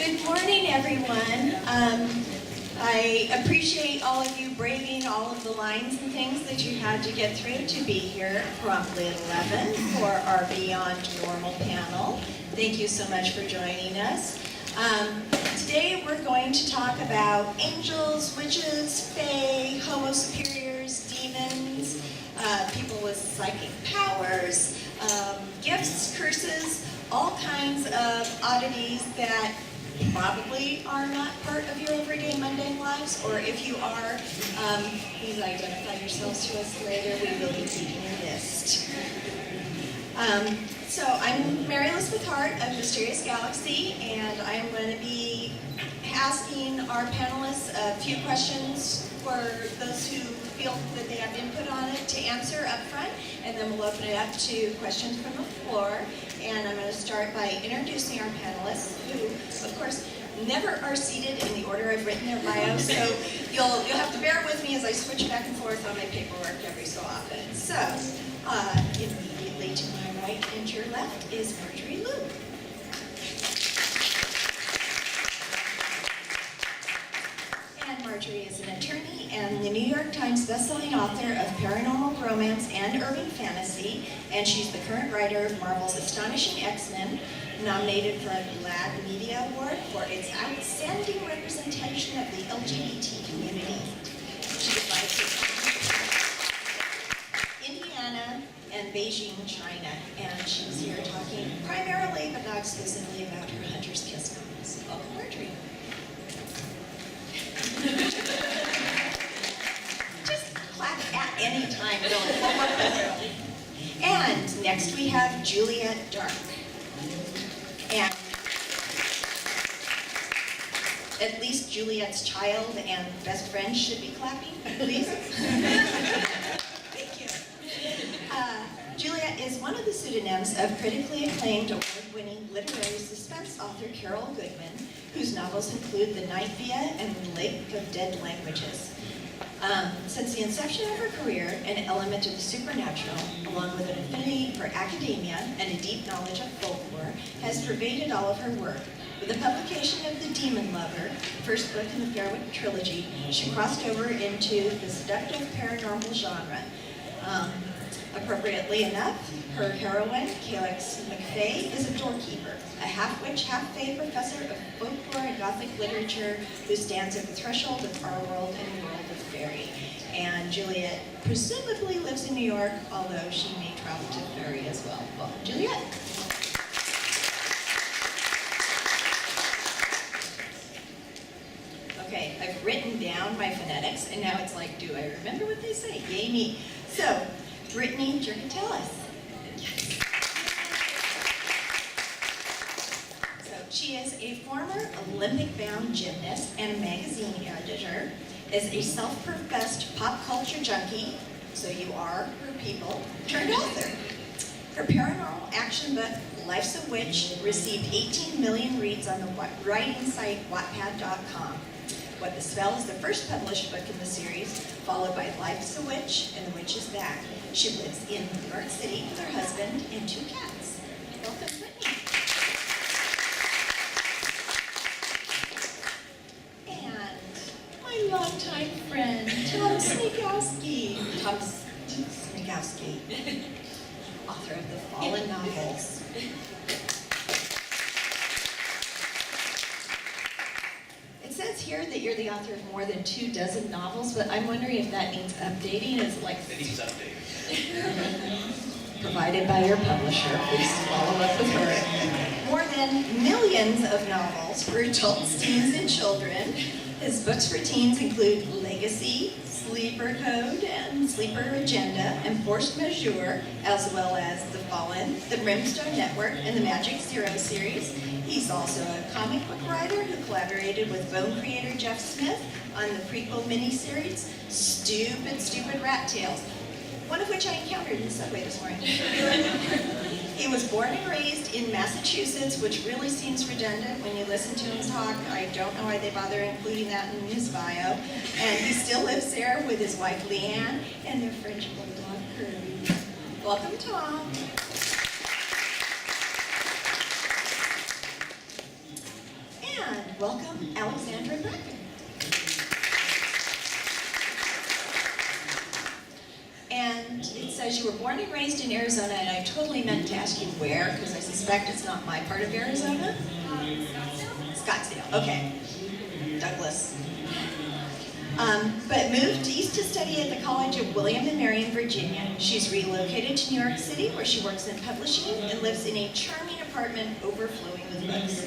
Good morning, everyone. I appreciate all of you braving all of the lines and things that you had to get through to be here promptly at 11 for our Beyond Normal panel. Thank you so much for joining us. Today we're going to talk about angels, witches, fae, homo superiors, demons, people with psychic powers, gifts, curses, all kinds of oddities that probably are not part of your everyday mundane lives, or if you are, please identify yourselves to us later. We will be keeping a list. So I'm Maryelizabeth Hart of Mysterious Galaxy, and I'm going to be asking our panelists a few questions for those who feel that they have input on it to answer up front, and then we'll open it up to questions from the floor. And I'm going to start by introducing our panelists, who, of course, never are seated in the order I've written their bio, so you'll have to bear with me as I switch back and forth on my paperwork every so often. So, immediately to my right and your left is Marjorie Liu. And Marjorie is an attorney and the New York Times bestselling author of paranormal romance and urban fantasy, and she's the current writer of Marvel's Astonishing X-Men, nominated for a GLAAD Media Award for its outstanding representation of the LGBT community. She advises Indiana and Beijing, China, and she's here talking primarily, but not exclusively, about her Hunter's Kiss novels. Welcome, Marjorie. Just clap at any time, really. And next we have Juliet Dark. And at least Juliet's child and best friend should be clapping, please. Thank you. Juliet is one of the pseudonyms of critically acclaimed award-winning literary suspense author Carol Goodman, whose novels include The Night Via and The Lake of Dead Languages. Since the inception of her career, an element of the supernatural, along with an affinity for academia and a deep knowledge of folklore, has pervaded all of her work. With the publication of The Demon Lover, first book in the Fairwick trilogy, she crossed over into the seductive paranormal genre. Appropriately enough, her heroine, Calyx McFay, is a doorkeeper, a half-witch, half-fae professor of folklore and Gothic literature who stands at the threshold of our world and the world of fairy. And Juliet presumably lives in New York, although she may travel to fairy as well. Welcome, Juliet. Okay, I've written down my phonetics, and now it's like, do I remember what they say? Yay me. So, Brittany Geragotelis. So she is a former Olympic-bound gymnast and a magazine editor, is a self-professed pop culture junkie, so you are her people, turned author. Her paranormal action book, Life's a Witch, received 18 million reads on the writing site Wattpad.com. What the Spell is the first published book in the series, followed by Life's a Witch and The Witch is Back. She lives in New York City with her husband and 2 cats. Welcome, Brittany. And my longtime friend, Tom Sniegoski. Tom Sniegoski, author of the Fallen novels. It says here that you're the author of more than 24 novels, but I'm wondering if that means updating. Is it like it needs updating. Provided by your publisher. Please follow up with her. More than millions of novels for adults, teens, and children. His books for teens include Legacy, Sleeper Code, and Sleeper Agenda, and Force Majeure, as well as The Fallen, The Brimstone Network, and the Magic Zero series. He's also a comic book writer who collaborated with Bone creator Jeff Smith on the prequel miniseries, Stupid Rat Tales, one of which I encountered in the subway this morning. He was born and raised in Massachusetts, which really seems redundant when you listen to him talk. I don't know why they bother including that in his bio. And he still lives there with his wife Leanne and their French bulldog Kirby. Welcome, Tom. And welcome, Alexandra Bracken. And it says you were born and raised in Arizona, and I totally meant to ask you where, because I suspect it's not my part of Arizona. Scottsdale, okay. Douglas. But moved east to study at the College of William and Mary in Virginia. She's relocated to New York City, where she works in publishing and lives in a charming apartment overflowing with books.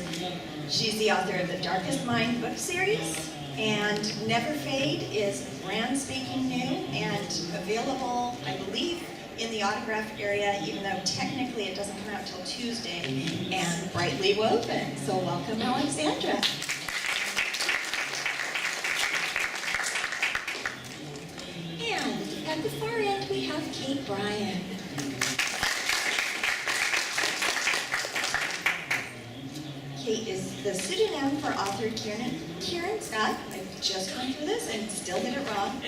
She's the author of the Darkest Mind book series, and Never Fade is brand spanking new and available, I believe, in the autograph area, even though technically it doesn't come out till Tuesday, and brightly woven. So welcome, Alexandra. And at the far end, we have Kate Bryan. Kate is the pseudonym for author Kieran Scott. I've just gone through this and still did it wrong.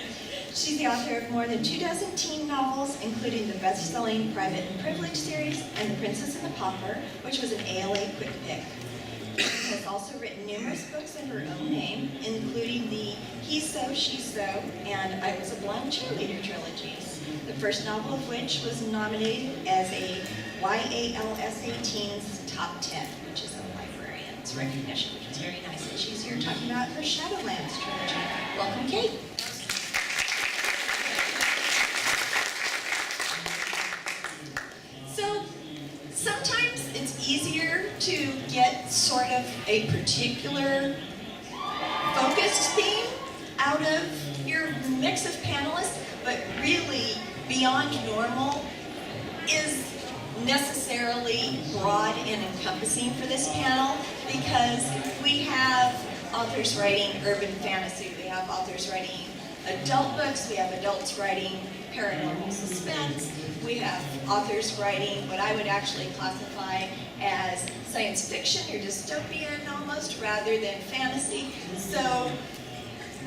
She's the author of more than 24 teen novels, including the best-selling Private and Privilege series and The Princess and the Pauper, which was an ALA quick pick. She has also written numerous books in her own name, including the He's So, She's So, and I Was a Blonde Cheerleader trilogies, the first novel of which was nominated as a YALSA Teens Top 10, which is a librarian's recognition, which is very nice. And she's here talking about her Shadowlands trilogy. Welcome, Kate. So, sometimes it's easier to get sort of a particular focused theme out of your mix of panelists, but really beyond normal is necessarily broad and encompassing for this panel, because we have authors writing urban fantasy, we have authors writing adult books, we have adults writing paranormal suspense, we have authors writing what I would actually classify as science fiction or dystopian almost, rather than fantasy. So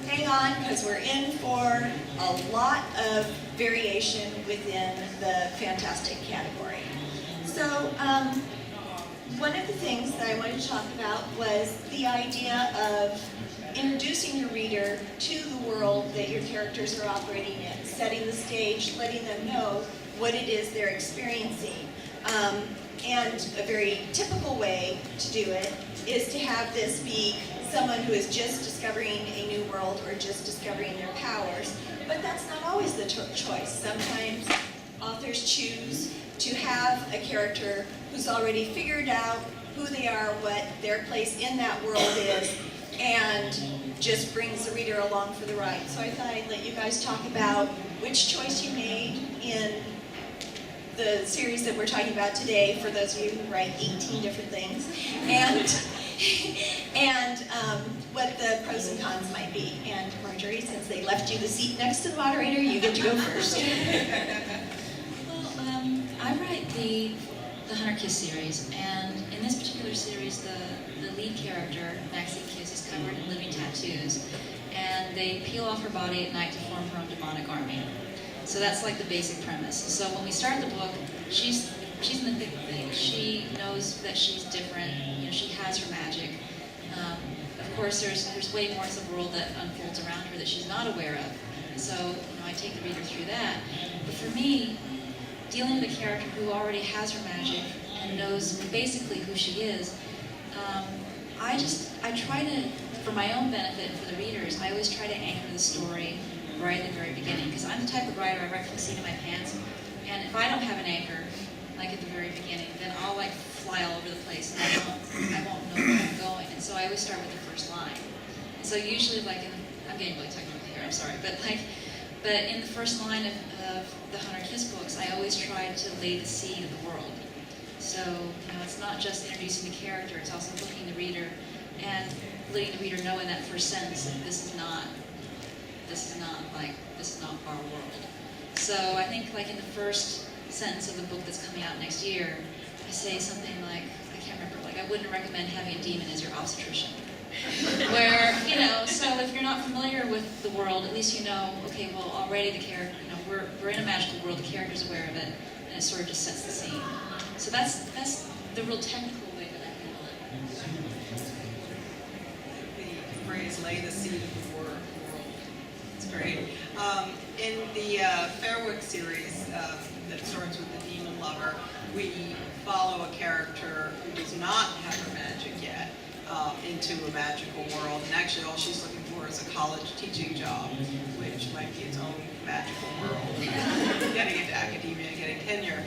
hang on, because we're in for a lot of variation within the fantastic category. So one of the things that I wanted to talk about was the idea of introducing your reader to the world that your characters are operating in, setting the stage, letting them know what it is they're experiencing. And a very typical way to do it is to have this be someone who is just discovering a new world or just discovering their powers, but that's not always the choice. Sometimes authors choose to have a character who's already figured out who they are, what their place in that world is, and just brings the reader along for the ride. So I thought I'd let you guys talk about which choice you made in the series that we're talking about today, for those of you who write 18 different things, and what the pros and cons might be. And Marjorie, since they left you the seat next to the moderator, you get to go first. Well, I write the Hunter Kiss series, and in this particular series, the lead character, Maxine Kiss, is covered in living tattoos, and they peel off her body at night to form her own demonic army. So that's like the basic premise. So when we start the book, she's in the thick of things. She knows that she's different. You know, she has her magic. Of course, there's way more to the world that unfolds around her that she's not aware of. So I take the reader through that. But for me, dealing with a character who already has her magic and knows basically who she is, I try to, for my own benefit and for the readers, I always try to anchor the story right at the very beginning, because I'm the type of writer, I write from the seat of my pants, and if I don't have an anchor, like at the very beginning, then I'll like fly all over the place, and I won't know where I'm going, and so I always start with the first line. And so usually, like, I'm getting really technical here, I'm sorry, but in the first line of the Hunter Kiss books, I always try to lay the seed of the world. So, it's not just introducing the character, it's also hooking the reader and letting the reader know in that first sentence that this is not our world. So I think like in the first sentence of the book that's coming out next year, I say something like, I can't remember, like I wouldn't recommend having a demon as your obstetrician. Where, so if you're not familiar with the world, at least okay, well already the character, we're in a magical world, the character's aware of it, and it sort of just sets the scene. So that's the real technical way that I handle it. phrase, lay the seed of the world. It's great. In the Fairwick series that starts with the demon lover, we follow a character who does not have her magic yet into a magical world, and actually all she's looking for is a college teaching job, which might be its own magical world, getting into academia and getting tenure.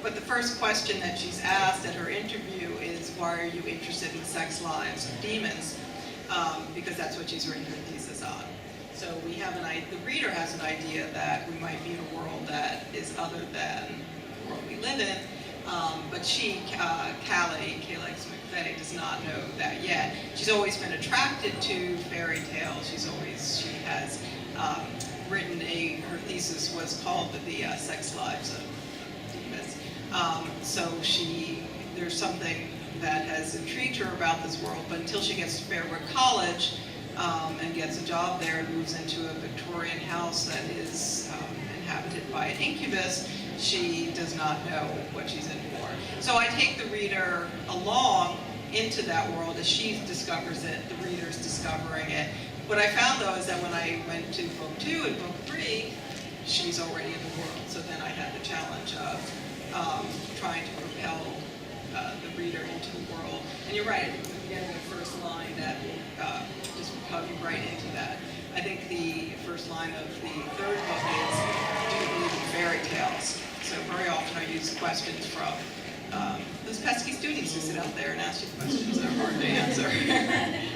But the first question that she's asked at her interview is, why are you interested in the sex lives of demons? Because that's what she's written her thesis on. So we have the reader has an idea that we might be in a world that is other than the world we live in, but she, Callie McVeigh, does not know that yet. She's always been attracted to fairy tales. She has written her thesis was called the Sex Lives of Demons. There's something that has intrigued her about this world, but until she gets to Fairwick College and gets a job there and moves into a Victorian house that is inhabited by an incubus, she does not know what she's in for. So I take the reader along into that world as she discovers it, the reader's discovering it. What I found, though, is that when I went to book 2 and book 3, she's already in the world. So then I had the challenge of trying to propel the reader into the world. And you're right, again, the first line that will just hug you right into that. I think the first line of the third book is, do you believe in fairy tales? So very often I use questions from those pesky students who sit out there and ask you questions that are hard to answer.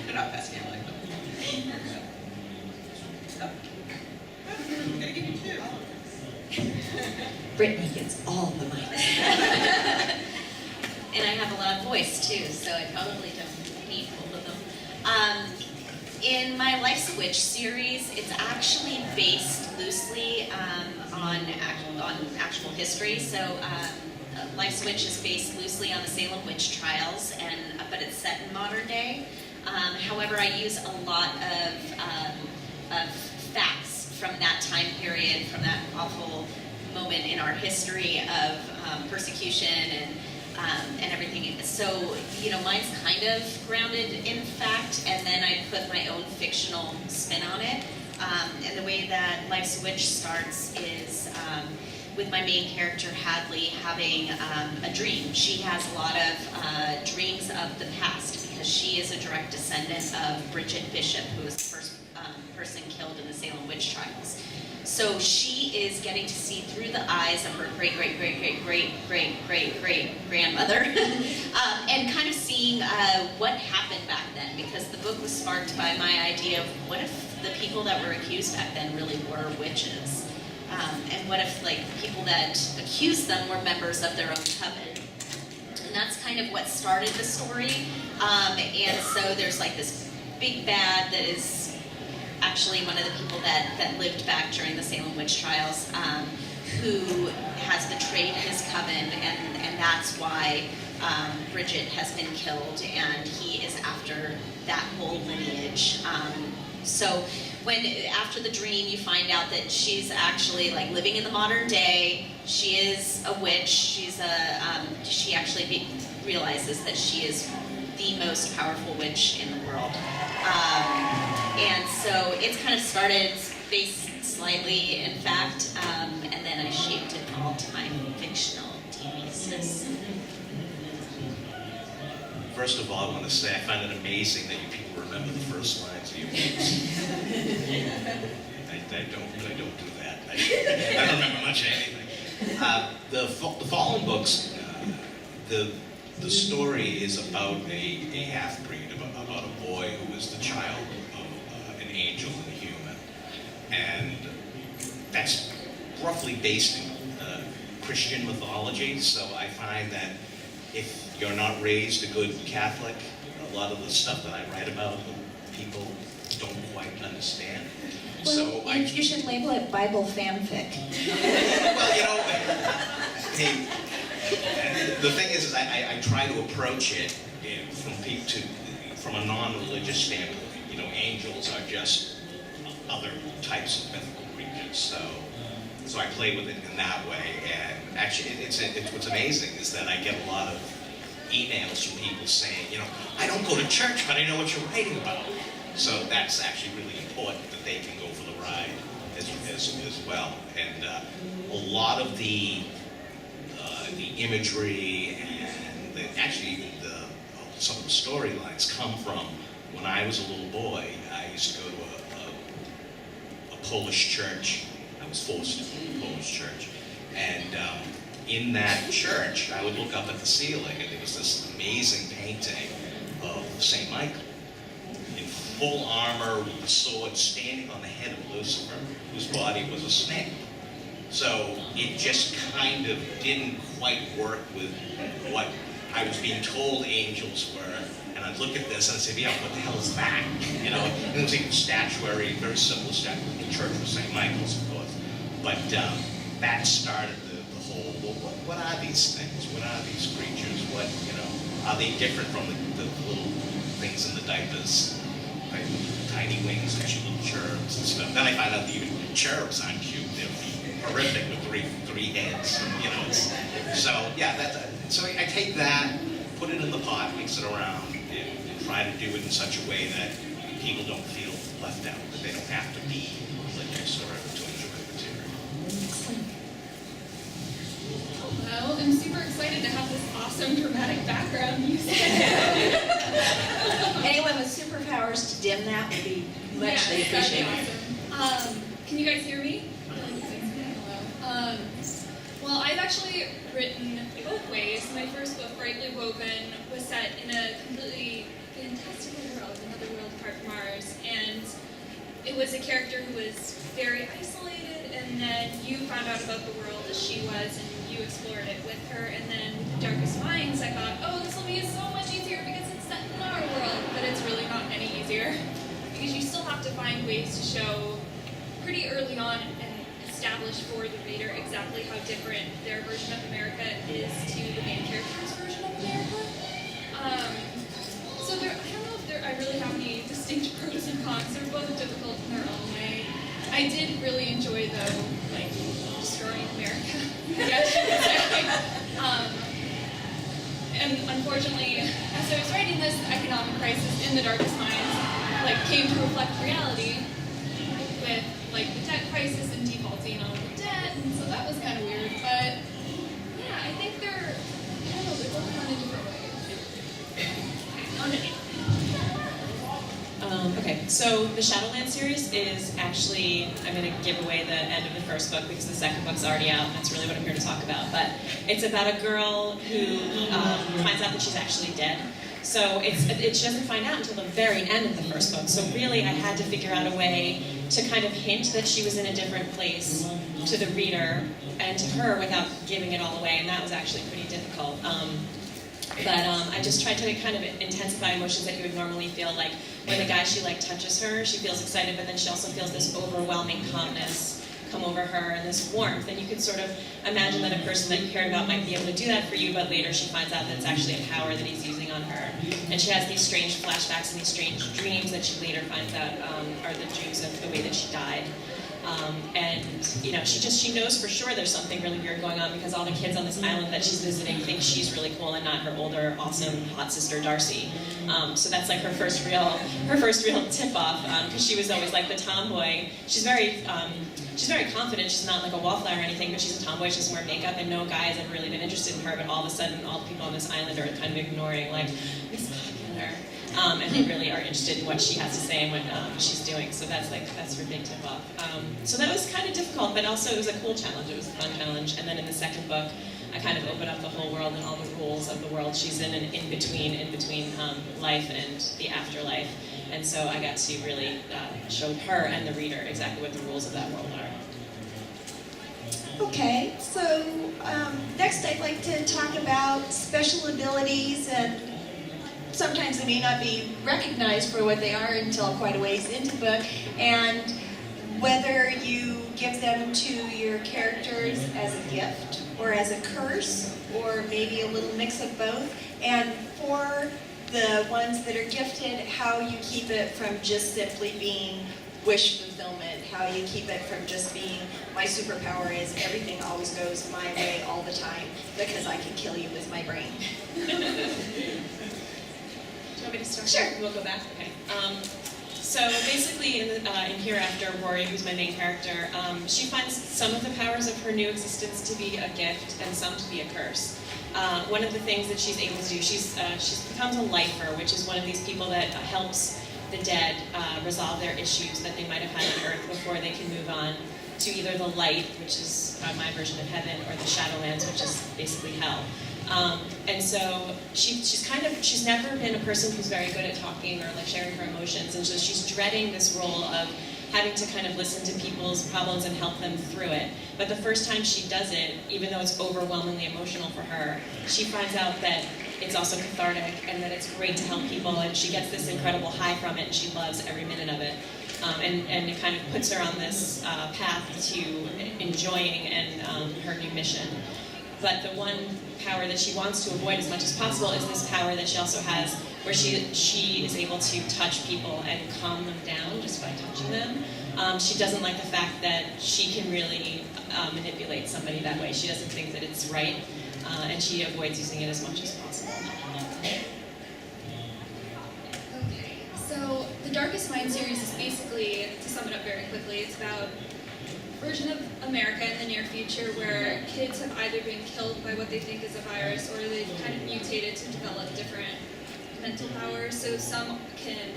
They're not pesky, I like them. So, I'm going to give you 2. Brittany gets all the mics. And I have a loud voice too, so I probably don't need both of them. In my Life Switch series, it's actually based loosely on actual history. So Life Switch is based loosely on the Salem witch trials, but it's set in modern day. However, I use a lot of facts from that time period, from that awful moment in our history of persecution and everything. So, mine's kind of grounded in fact, and then I put my own fictional spin on it. And the way that Life's Witch starts is with my main character, Hadley, having a dream. She has a lot of dreams of the past because she is a direct descendant of Bridget Bishop, who was the first person killed in the Salem witch trials. So she is getting to see through the eyes of her great-great-great-great-great-great-grandmother and kind of seeing what happened back then, because the book was sparked by my idea of what if the people that were accused back then really were witches? And what if people that accused them were members of their own coven? And that's kind of what started the story. And so there's this big bad that is actually one of the people that lived back during the Salem witch trials, who has betrayed his coven, and that's why Bridget has been killed, and he is after that whole lineage. So after the dream, you find out that she's actually living in the modern day. She is a witch. She actually realizes that she is the most powerful witch in the world. And so it's kind of started based slightly in fact, and then I shaped it all to my fictional thesis. First of all, I want to say I find it amazing that you people remember the first lines of your books. I don't do that. I don't remember much of anything. The following books, the story is about a half-breed, about a boy who is the child of an angel and a human. And that's roughly based in Christian mythology, so I find that if you're not raised a good Catholic, a lot of the stuff that I write about, people don't quite understand. Well, So you should label it Bible fanfic. Well, hey, the thing is I try to approach it from a non-religious standpoint. Angels are just other types of mythical creatures. So I play with it in that way. And actually, it's what's amazing is that I get a lot of emails from people saying, I don't go to church, but I know what you're writing about. So that's actually really important that they can go for the ride as well. And a lot of the imagery and actually even some of the storylines come from when I was a little boy. I used to go to a Polish church. I was forced to go to a Polish church. And in that church, I would look up at the ceiling, and there was this amazing painting of St. Michael in full armor with a sword standing on the head of Lucifer, whose body was a snake. So it just kind of didn't quite work with what I was being told angels were. And I'd look at this and I'd say, yeah, what the hell is that? And it was even statuary, very simple statuary. The church was St. Michael's, of course. But that started the whole, well, what are these things? What are these creatures? What, are they different from the little things in the diapers? Right? Tiny wings and cute little cherubs and stuff. Then I found out that even cherubs aren't cute. They're horrific with three heads. So yeah, so I take that, put it in the pot, mix it around, and try to do it in such a way that people don't feel left out, that they don't have to be religious or to enjoy the material. Well, I'm super excited to have this awesome dramatic background music. Anyone with superpowers to dim that would be muchly Yes, that'd be appreciated. awesome. Can you guys hear me? Hello. Well, I've actually written both ways. My first book, Brightly Woven, was set in a completely fantastical world, another world apart from ours, and it was a character who was very isolated, and then you found out about the world as she was, and you explored it with her, and then with the Darkest Minds, I thought, oh, this will be so much easier because it's set in our world, but it's really not any easier, because you still have to find ways to show pretty early on and establish for the reader exactly how different their version of America is to the main character's version of America. So I don't know if I really have any distinct pros and cons. They're both difficult in their own way. I did really enjoy, though, destroying America, I guess you could say. And unfortunately, as I was writing this, the economic crisis in the Darkest Minds came to reflect reality with the debt crisis and defaulting on the debt, and so that was kind of weird. But yeah, I think they're both fun in different ways. Okay, so the Shadowlands series is actually, I'm going to give away the end of the first book because the second book's already out, and that's really what I'm here to talk about. But it's about a girl who finds out that she's actually dead. So she doesn't find out until the very end of the first book. So really, I had to figure out a way to kind of hint that she was in a different place to the reader and to her without giving it all away, and that was actually pretty difficult. I just tried to kind of intensify emotions that you would normally feel, like when the guy she touches her, she feels excited, but then she also feels this overwhelming calmness come over her and this warmth, and you could sort of imagine that a person that you cared about might be able to do that for you, but later she finds out that it's actually a power that he's using on her. And she has these strange flashbacks and these strange dreams that she later finds out are the dreams of the way that she died. She knows for sure there's something really weird going on because all the kids on this island that she's visiting think she's really cool and not her older, awesome, hot sister Darcy. So that's her first real tip-off because she was always the tomboy. She's very confident. She's not a wallflower or anything, but she's a tomboy. She doesn't wear makeup, and no guy has ever really been interested in her. But all of a sudden, all the people on this island are kind of ignoring, Miss Popular. And they really are interested in what she has to say and what she's doing. So that's her big tip-off. So that was kind of difficult, but also it was a cool challenge. It was a fun challenge. And then in the second book, I kind of open up the whole world and all the rules of the world she's in and in between life and the afterlife. And so I got to really show her and the reader exactly what the rules of that world are. Okay, so next I'd like to talk about special abilities, and sometimes they may not be recognized for what they are until quite a ways into the book, and whether you give them to your characters as a gift or as a curse, or maybe a little mix of both, and for the ones that are gifted, how you keep it from just simply being wish fulfillment, how you keep it from just being, my superpower is everything always goes my way all the time because I can kill you with my brain. Do you want me to start? Sure. We'll go back. Okay. So basically, in Hereafter, Rory, who's my main character, she finds some of the powers of her new existence to be a gift and some to be a curse. One of the things that she's able to do, she's becomes a lifer, which is one of these people that helps the dead resolve their issues that they might have had on Earth before they can move on to either the light, which is my version of heaven, or the Shadowlands, which is basically hell. And so she's never been a person who's very good at talking or like sharing her emotions, and so she's dreading this role of having to kind of listen to people's problems and help them through it. But the first time she does it, even though it's overwhelmingly emotional for her, she finds out that it's also cathartic and that it's great to help people, and she gets this incredible high from it, and she loves every minute of it. And it kind of puts her on this path to enjoying and her new mission. But the one power that she wants to avoid as much as possible is this power that she also has where she is able to touch people and calm them down just by touching them. She doesn't like the fact that she can really manipulate somebody that way. She doesn't think that it's right, and she avoids using it as much as possible. Okay, so the Darkest Mind series is basically, to sum it up very quickly, it's about a version of America in the near future where kids have either been killed by what they think is a virus or they've kind of mutated to develop different mental powers. So some can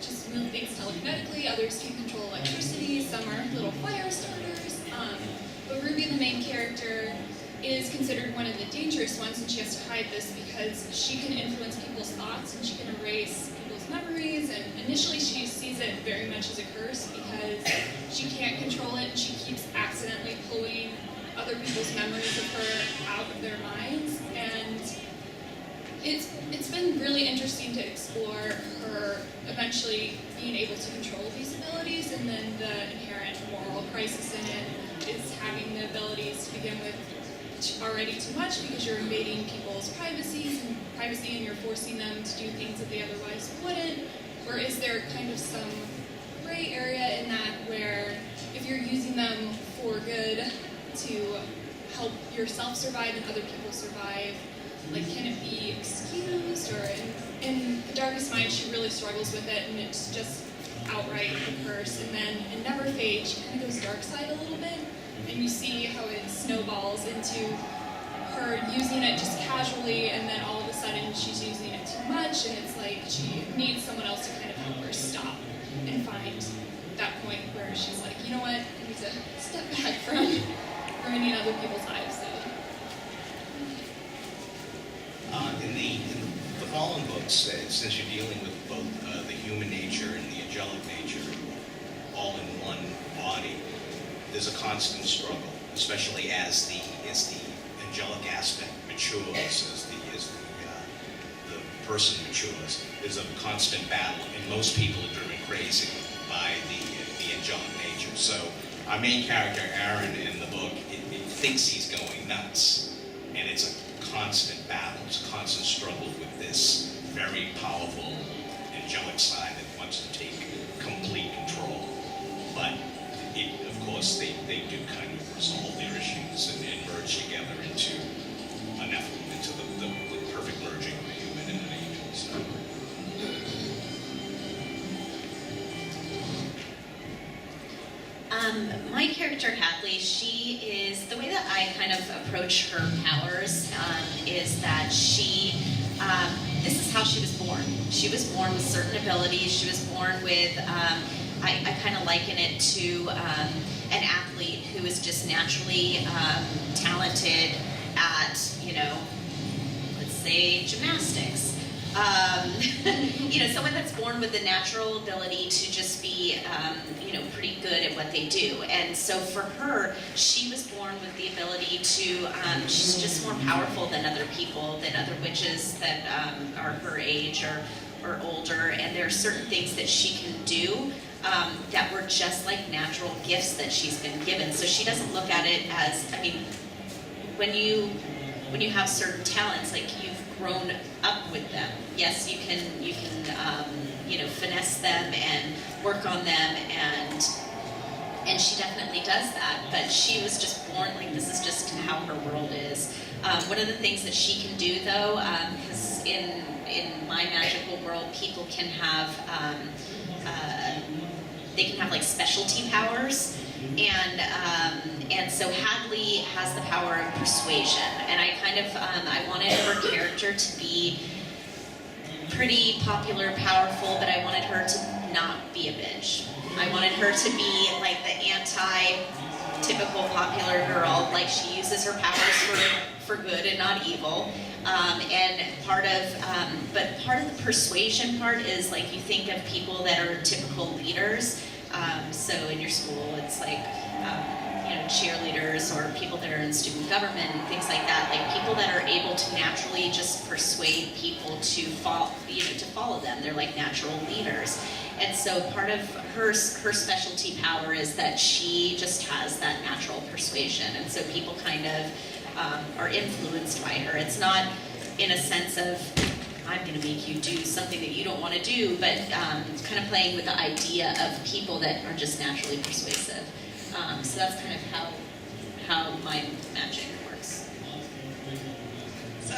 just move things telekinetically, others can control electricity, some are little fire starters. But Ruby, the main character, is considered one of the dangerous ones, and she has to hide this because she can influence people's thoughts and she can erase people's memories, and initially she sees it very much as a curse because she can't control it and she keeps accidentally pulling other people's memories of her out of their minds. And it's been really interesting to explore her eventually being able to control these abilities, and then the inherent moral crisis in it is having the abilities to begin with already too much because you're invading people's privacy and you're forcing them to do things that they otherwise wouldn't. Or is there kind of some gray area in that where if you're using them for good to help yourself survive and other people survive, like, can it be excused? Or in The Darkest Mind, she really struggles with it, and it's just outright a curse. And then in Never Fade, she kind of goes dark side a little bit, and you see how it snowballs into her using it just casually, and then all of a sudden she's using it too much, and it's like she needs someone else to kind of help her stop and find that point where she's like, you know what, I need to step back from ruining other people's lives. So. In the Fallen books, since you're dealing with both the human nature and the angelic nature all in one body, there's a constant struggle, especially as the angelic aspect matures, as the person matures. There's a constant battle, and most people are driven crazy by the angelic nature. So our main character, Aaron, in the book, it thinks he's going nuts, and it's a constant battle, it's a constant struggle with this very powerful angelic side that wants to take complete control. But of course, they do kind of resolve their issues and merge together into a Nephilim, into the perfect merging of a human and an angel. So. My character, Hadley, she is, the way that I kind of approach her powers is that this is how she was born. She was born with certain abilities. She was born with, I kind of liken it to an athlete who is just naturally talented at, let's say gymnastics. Someone that's born with the natural ability to just be, pretty good at what they do. And so for her, she was born with the ability to, she's just more powerful than other people, than other witches that are her age or older. And there are certain things that she can do that were just like natural gifts that she's been given. So she doesn't look at it as, when you have certain talents, like you've grown up with them. Yes, you can finesse them and work on them, and she definitely does that. But she was just born, like, this is just how her world is. One of the things that she can do, though, because in my magical world, people can have they can have like specialty powers, and so Hadley has the power of persuasion, and I kind of I wanted her character to be pretty popular, powerful, but I wanted her to not be a bitch. I wanted her to be like the anti-typical popular girl, like she uses her powers for good and not evil. And part of the persuasion part is like you think of people that are typical leaders. So in your school, it's like cheerleaders or people that are in student government and things like that. Like people that are able to naturally just persuade people to follow them. They're like natural leaders. And so part of her specialty power is that she just has that natural persuasion. And so people kind of are influenced by her. It's not in a sense of, I'm going to make you do something that you don't want to do, but kind of playing with the idea of people that are just naturally persuasive. So that's kind of how my magic works. So,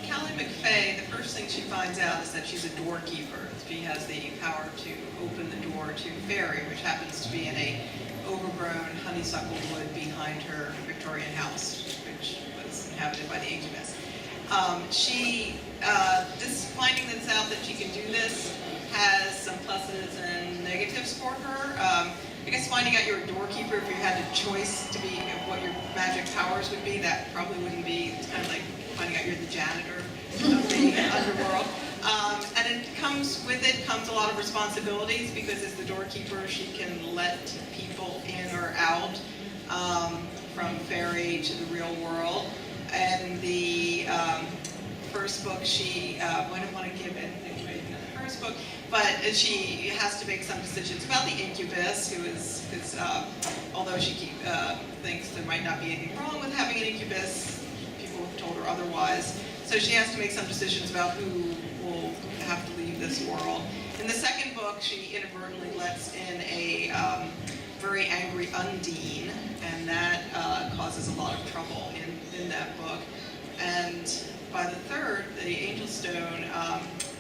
Callie McFay, the first thing she finds out is that she's a doorkeeper. She has the power to open the door to Fairy, which happens to be in a overgrown honeysuckle wood behind her Victorian house, which was inhabited by the incubus. Finding this out that she can do this has some pluses and negatives for her. I guess finding out you're a doorkeeper, if you had a choice to be what your magic powers would be, that probably wouldn't be. It's kind of like finding out you're the janitor of the underworld. And it comes a lot of responsibilities, because as the doorkeeper, she can let people in or out from Fairy to the real world. And the first book, I don't want to give anything away in the first book, but she has to make some decisions about the incubus, who is although she thinks there might not be anything wrong with having an incubus, people have told her otherwise. So she has to make some decisions about who will have to leave this world. In the second book, she inadvertently lets in a very angry Undine, and that causes a lot of trouble in that book. And by the third, the Angel Stone,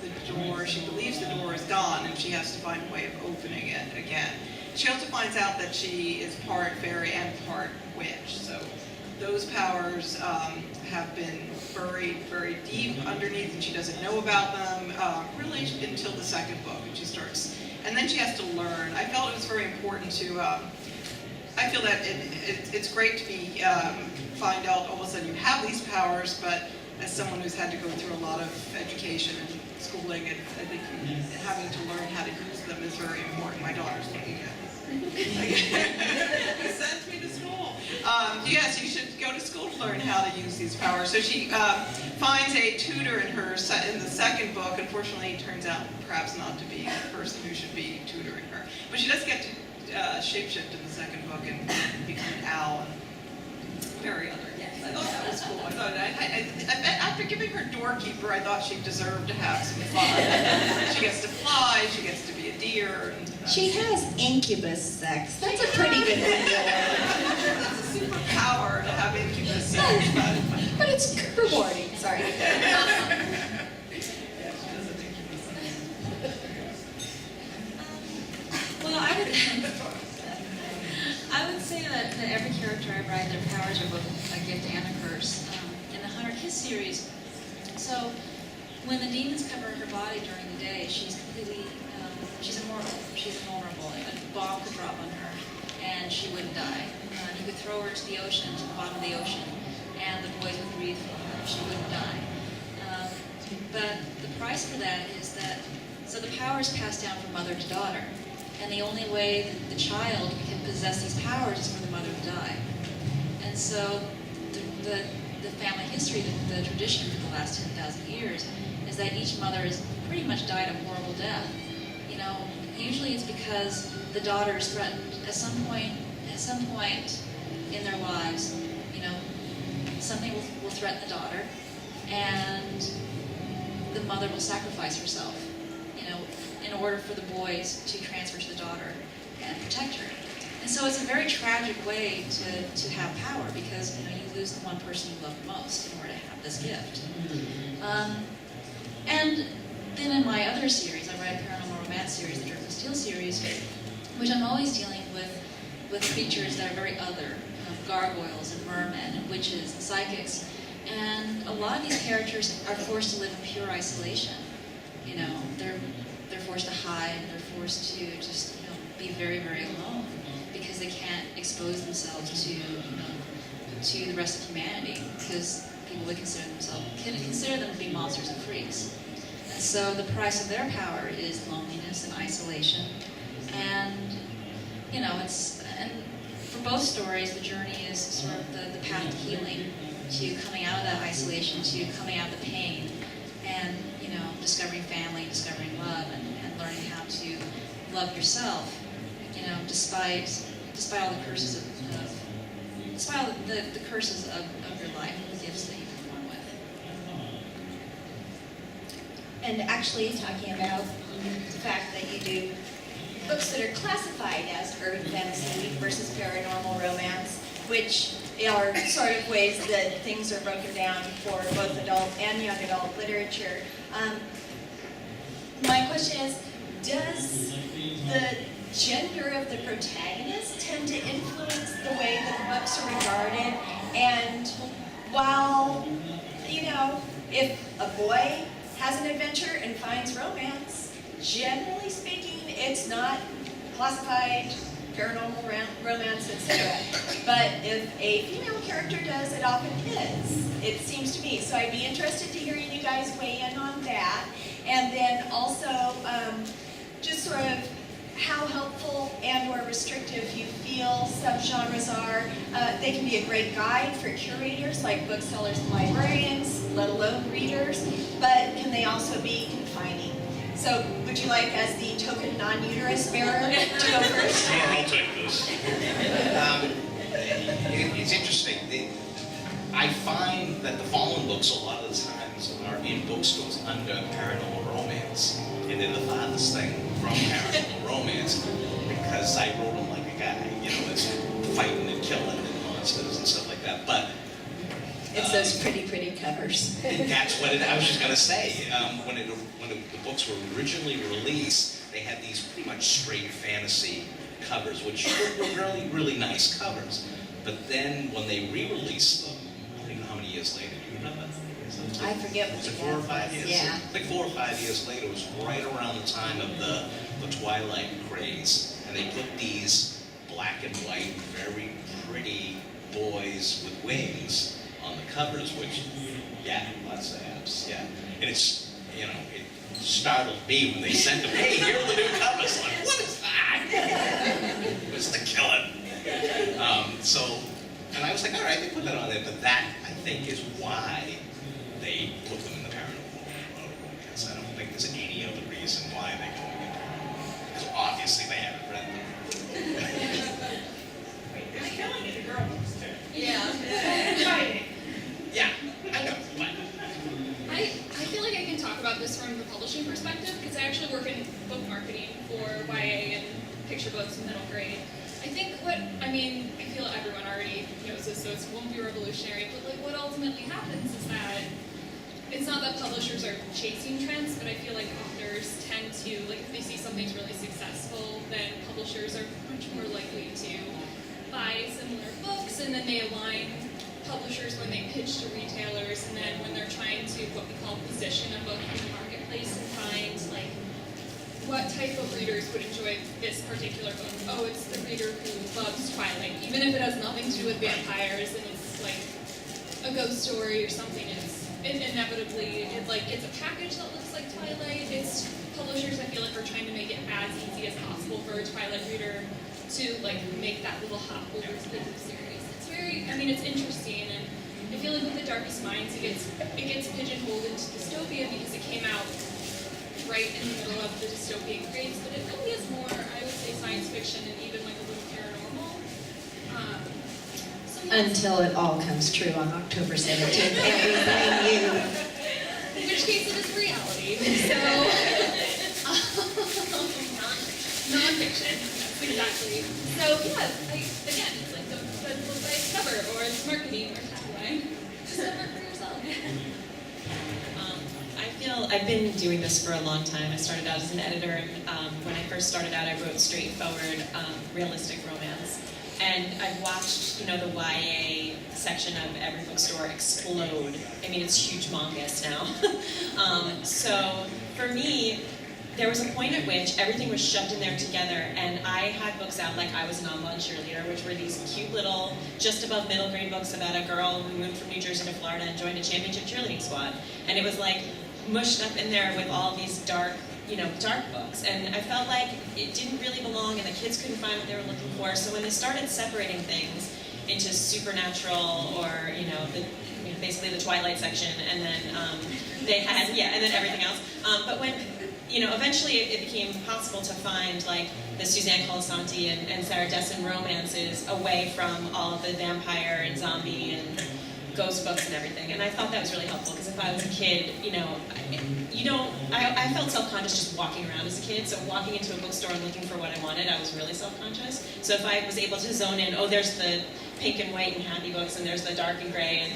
the door, she believes the door is gone, and she has to find a way of opening it again. She also finds out that she is part fairy and part witch, so those powers have been buried very deep underneath, and she doesn't know about them really until the second book, when she starts. And then she has to learn. I felt it was very important to, I feel that it's great to be, find out all of a sudden you have these powers, but as someone who's had to go through a lot of education and schooling, I think having to learn how to use them is very important. My daughter's looking at me. He sent me to school. Yes, you should go to school to learn how to use these powers. So she finds a tutor in the second book. Unfortunately, it turns out perhaps not to be the person who should be tutoring her. But she does get to shapeshift in the second book and become an owl and very other. I thought that was cool. I thought after giving her doorkeeper, I thought she deserved to have some fun. She gets to fly. She gets to be a deer. And, she has incubus sex. That's a pretty good one. That's a superpower to have incubus sex, but it's rewarding. Sorry. Well, I would say that every character I write, their powers are both a gift and a curse. In the 100 Kiss series, so when the demons cover her body during the day, she's completely, she's immortal. She's invulnerable. A bomb could drop on her, and she wouldn't die. You could throw her to the ocean, to the bottom of the ocean, and the boys would breathe for her. She wouldn't die. But the price for that is that, so the power is passed down from mother to daughter. And the only way that the child can possess these powers is for the mother to die. And so the family history, the tradition for the last 10,000 years, is that each mother has pretty much died a horrible death. You know, usually it's because the daughter is threatened at some point in their lives. You know, something will threaten the daughter, and the mother will sacrifice herself, you know, in order for the boys to transfer to the daughter and protect her. And so it's a very tragic way to have power, because you lose the one person you love the most in order to have this gift. And then in my other series, I write a paranormal romance series, the Dirk of Steel series, which I'm always dealing with creatures that are very other, gargoyles and mermen and witches and psychics. And a lot of these characters are forced to live in pure isolation. They're forced to hide, they're forced to just be very, very alone, because they can't expose themselves to the rest of humanity, because people would consider them to be monsters and freaks. And so the price of their power is loneliness and isolation. And and for both stories, the journey is sort of the path to healing, to coming out of that isolation, to coming out of the pain, and discovering family, discovering love, and learning how to love yourself, despite all the curses despite all the curses of your life, and the gifts that you've been born with. And actually, talking about the fact that you do books that are classified as urban fantasy versus paranormal romance, which are sort of ways that things are broken down for both adult and young adult literature. My question is, does the gender of the protagonist tend to influence the way that the books are regarded? And while, if a boy has an adventure and finds romance, generally speaking, it's not classified paranormal romance, etc. But if a female character does, it often is, it seems to me. So I'd be interested to hearing you guys weigh in on that. And then also, just sort of how helpful and or restrictive you feel subgenres are. They can be a great guide for curators like booksellers and librarians, let alone readers, but can they also be confining? So would you like, as the token non-uterus bearer, to go first? Sure, I'll take this. It's interesting. I find that the Fallen books a lot of the times are in bookstores under paranormal romance. And they're the farthest thing from paranormal romance, because I wrote them like a guy, that's fighting and killing and monsters and stuff like that. But it's those pretty covers. That's what I was just going to say. When the books were originally released, they had these pretty much straight fantasy covers, which were really, really nice covers. But then when they re-released them, I don't even know how many years later, do you remember? I forget what Was it the 4 or gap 5 was. years? Yeah. Like 4 or 5 years later, it was right around the time of the Twilight craze. And they put these black and white, very pretty boys with wings on the covers, which, lots of apps, And it's, it startled me when they sent them, hey, here are the new covers. I'm like, what is that? It was the killing. And I was like, all right, they put that on there, but that, I think, is why they put them in the paranormal romance. I don't think there's any other reason why they go in paranormal. Because obviously they haven't read them. It's killing in the girl books too. Yeah. Yeah, I know, but I feel like I can talk about this from the publishing perspective, because I actually work in book marketing for YA and picture books in middle grade. I feel everyone already knows this, so it won't be revolutionary, but what ultimately happens is that it's not that publishers are chasing trends, but I feel like authors tend to, if they see something's really successful, then publishers are much more likely to buy similar books, and then they align publishers when they pitch to retailers, and then when they're trying to what we call position a book in the marketplace and find what type of readers would enjoy this particular book. Oh, it's the reader who loves Twilight, even if it has nothing to do with vampires and it's a ghost story or something. It inevitably gets a package that looks like Twilight. It's publishers, I feel are trying to make it as easy as possible for a Twilight reader to make that little hop over to the series. It's it's interesting, and I feel with The Darkest Minds, it gets pigeonholed into dystopia because it came out right in the middle of the dystopian craze, but it really is more, I would say, science fiction and even a little paranormal. Until it all comes true on October 17th, and we blame you. In which case it is reality. So, Exactly. So yeah, like again, it's like the book by its cover or its marketing or tagline. Just work for yourself. I feel I've been doing this for a long time. I started out as an editor, and when I first started out, I wrote straightforward, realistic romance. And I've watched, the YA section of every bookstore explode. I mean, it's humongous now. So for me, there was a point at which everything was shoved in there together, and I had books out like I was an online cheerleader, which were these cute little, just above middle grade books about a girl who moved from New Jersey to Florida and joined a championship cheerleading squad. And it was like mushed up in there with all these dark books. And I felt like it didn't really belong, and the kids couldn't find what they were looking for. So when they started separating things into supernatural or, basically the Twilight section, and then they had, and then everything else. But when, eventually it became possible to find like the Suzanne Colasanti and Sarah Dessen romances away from all of the vampire and zombie and ghost books and everything. And I thought that was really helpful, because if I was a kid, I felt self-conscious just walking around as a kid. So walking into a bookstore and looking for what I wanted, I was really self-conscious. So if I was able to zone in, there's the pink and white and happy books, and there's the dark and gray, and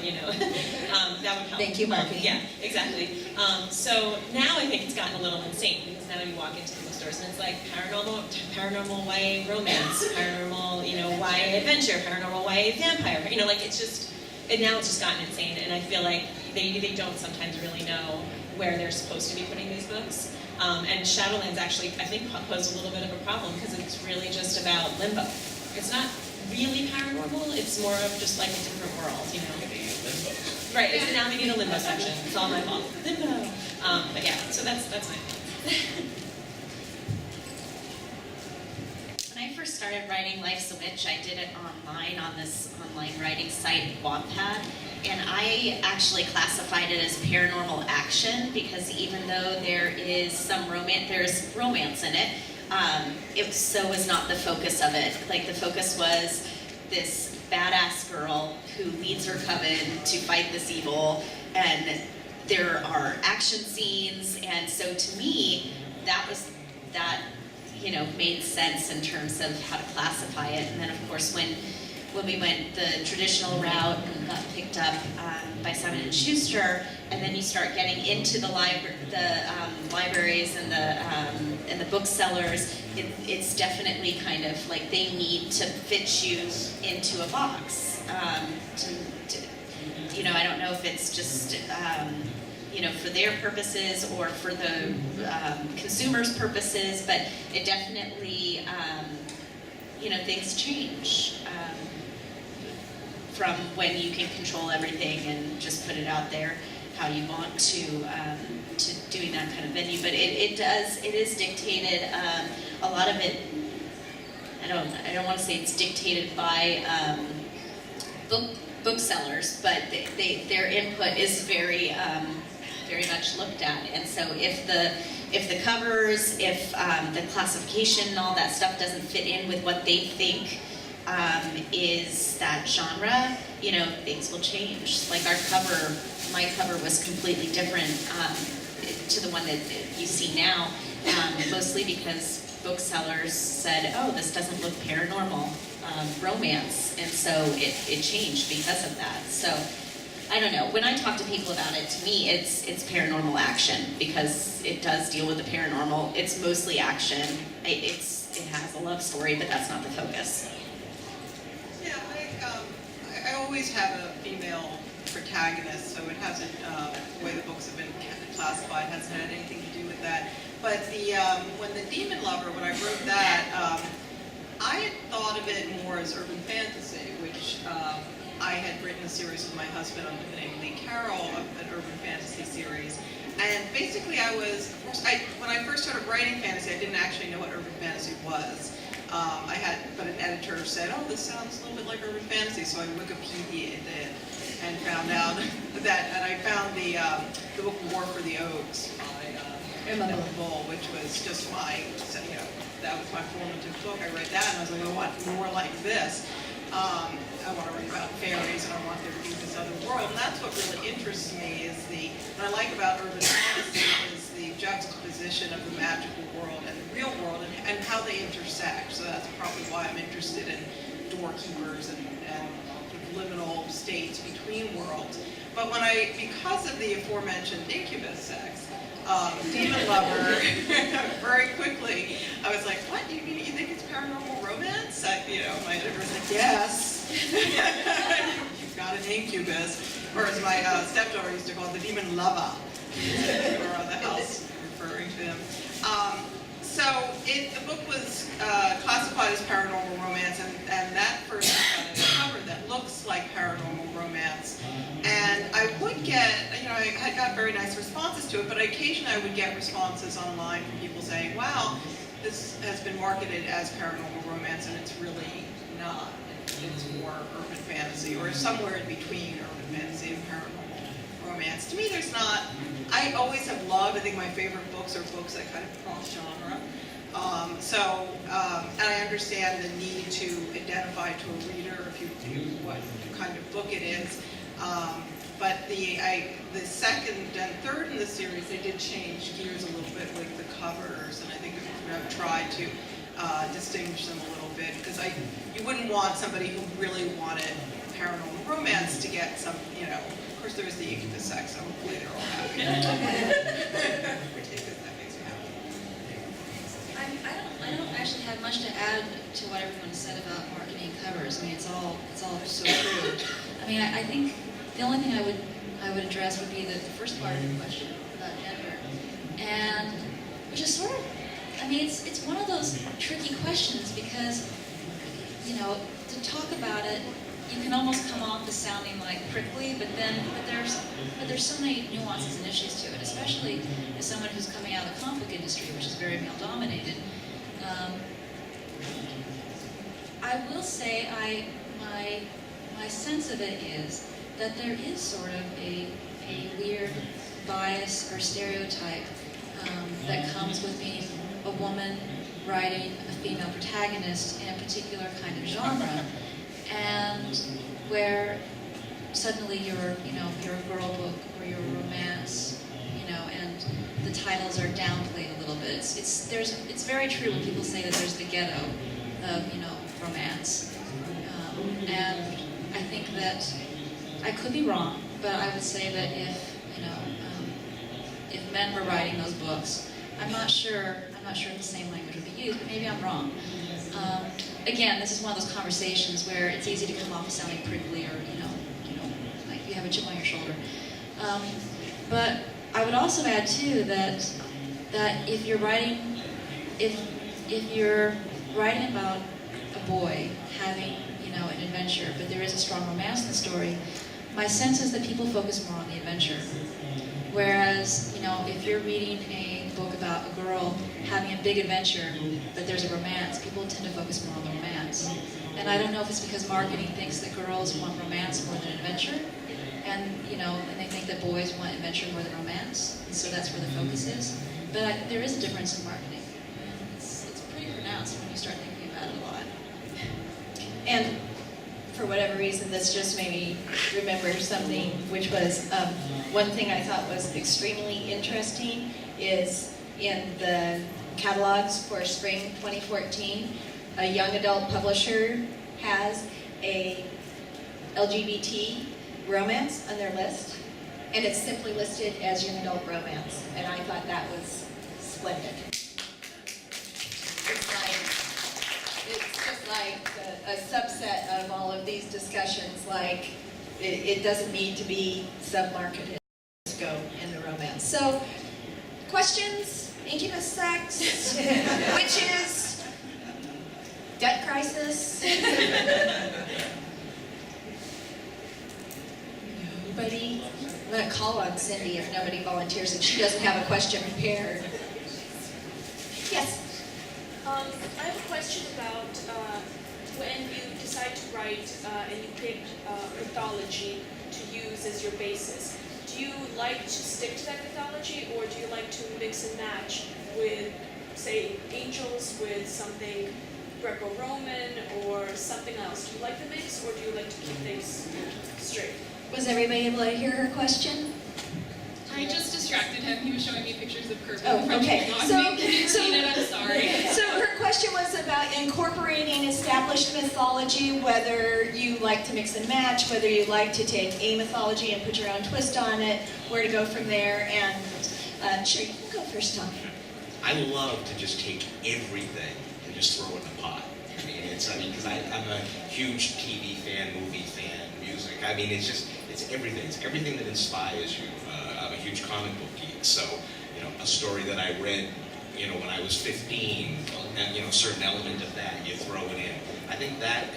that would help. Thank you, marketing. Yeah, exactly. So now I think it's gotten a little insane, because now you walk into the bookstores and it's like paranormal YA romance, paranormal, YA adventure, paranormal YA vampire. And now it's just gotten insane, and I feel like they don't sometimes really know where they're supposed to be putting these books. And Shadowlands actually, I think, posed a little bit of a problem, because it's really just about limbo. It's not really paranormal, it's more of just like a different world, Right, it's now we need a limbo section. It's all my fault. Limbo. But yeah, so that's my thought. When I first started writing Life's a Witch, I did it online on this online writing site, Wattpad, and I actually classified it as paranormal action, because even though there is some romance, there's romance in it, it so was not the focus of it. Like, the focus was this badass girl who leads her coven to fight this evil, and there are action scenes, and so to me, that made sense in terms of how to classify it. And then of course when we went the traditional route and got picked up by Simon & Schuster, and then you start getting into the libraries and the booksellers, it's definitely kind of like they need to fit you into a box. I don't know if it's just for their purposes or for the consumers' purposes, but it definitely, things change from when you can control everything and just put it out there how you want to doing that kind of venue. But it is dictated, a lot of it, I don't want to say it's dictated by booksellers, but their input is very much looked at. And so if the covers, if the classification and all that stuff doesn't fit in with what they think is that genre, things will change. Like my cover was completely different to the one that you see now, mostly because booksellers said, this doesn't look paranormal romance, and so it changed because of that. So I don't know. When I talk to people about it, to me, it's paranormal action, because it does deal with the paranormal. It's mostly action. It has a love story, but that's not the focus. Yeah, I always have a female protagonist, so it hasn't, the way the books have been classified hasn't had anything to do with that. But when the Demon Lover, when I wrote that, I had thought of it more as urban fantasy, which I had written a series with my husband under the name Lee Carroll, an urban fantasy series. And basically when I first started writing fantasy, I didn't actually know what urban fantasy was. But an editor said, this sounds a little bit like urban fantasy, so I Wikipedia'd it and found out that, and I found the book War for the Oaks by Emma Bull, which was just that was my formative book. I read that and I was like, I want more like this. I want to write about fairies, and I want there to be this other world. And that's what really interests me, is what I like about urban fantasy is the juxtaposition of the magical world and the real world, and how they they intersect. So that's probably why I'm interested in doorkeepers and liminal states between worlds. But because of the aforementioned incubus sex, demon lover, very quickly, I was like, what, you think it's paranormal romance? My editor was like, yes. You've got an incubus. Or as my stepdaughter used to call it, the demon lover. Around the house referring to him. So the book was classified as paranormal romance, and that first got a cover that looks like paranormal romance. And I would get, I got very nice responses to it, but occasionally I would get responses online from people saying, wow, this has been marketed as paranormal romance, and it's really not. It's more urban fantasy, or somewhere in between urban fantasy and paranormal romance. To me, there's not. I always have loved. I think my favorite books are books that kind of cross genre. And I understand the need to identify to a reader what kind of book it is. But the second and third in the series, they did change gears a little bit with the covers, and I think I've tried to distinguish them a little bit, because you wouldn't want somebody who really wanted paranormal romance to get some, of course there's the incubus sex, so hopefully they're all happy. That makes me happy. I don't actually have much to add to what everyone said about marketing covers. I mean, it's all so true. I mean, I think the only thing I would address would be the first part of the question about gender, and which is sort of, I mean, it's one of those tricky questions, because to talk about it, you can almost come off as sounding like prickly, but there's so many nuances and issues to it, especially as someone who's coming out of the comic book industry, which is very male dominated. I will say my sense of it is that there is sort of a weird bias or stereotype that comes with being a woman writing a female protagonist in a particular kind of genre, and where suddenly you're a girl book or you're a romance, and the titles are downplayed a little bit. It's very true when people say that there's the ghetto of romance, and I think that I could be wrong, but I would say that if men were writing those books, I'm not sure if the same language would be used, but maybe I'm wrong. Again, this is one of those conversations where it's easy to come off as sounding prickly, or like you have a chip on your shoulder. But I would also add too that if you're writing about a boy having an adventure, but there is a strong romance in the story, my sense is that people focus more on the adventure. Whereas, if you're reading a book about a girl having a big adventure, but there's a romance, people tend to focus more on the romance. And I don't know if it's because marketing thinks that girls want romance more than adventure, and they think that boys want adventure more than romance, and so that's where the focus is. But there is a difference in marketing. It's pretty pronounced when you start thinking about it a lot. And for whatever reason, this just made me remember something, which was one thing I thought was extremely interesting is in the catalogs for spring 2014, a young adult publisher has a LGBT romance on their list, and it's simply listed as young adult romance, and I thought that was splendid. It's just like a subset of all of these discussions, like it doesn't need to be sub-marketed. Go in the romance. So, questions? Incubus sex? Witches? Debt crisis? Nobody? I'm going to call on Cindy if nobody volunteers and she doesn't have a question prepared. Yes? I have a question about when you decide to write and you pick mythology to use as your basis. Do you like to stick to that mythology, or do you like to mix and match with, say, angels with something Greco-Roman or something else? Do you like the mix, or do you like to keep things straight? Was everybody able to hear her question? I just distracted him. He was showing me pictures of Kirby. Oh, okay. I'm sorry. So her question was, incorporating established mythology, whether you like to mix and match, whether you like to take a mythology and put your own twist on it, where to go from there, and sure, you can go first, Tom. I love to just take everything and just throw it in a pot. Because I'm a huge TV fan, movie fan, music. It's everything. It's everything that inspires you. I'm a huge comic book geek, so, a story that I read, when I was 15, and, a certain element of that, you throw it in. I think that,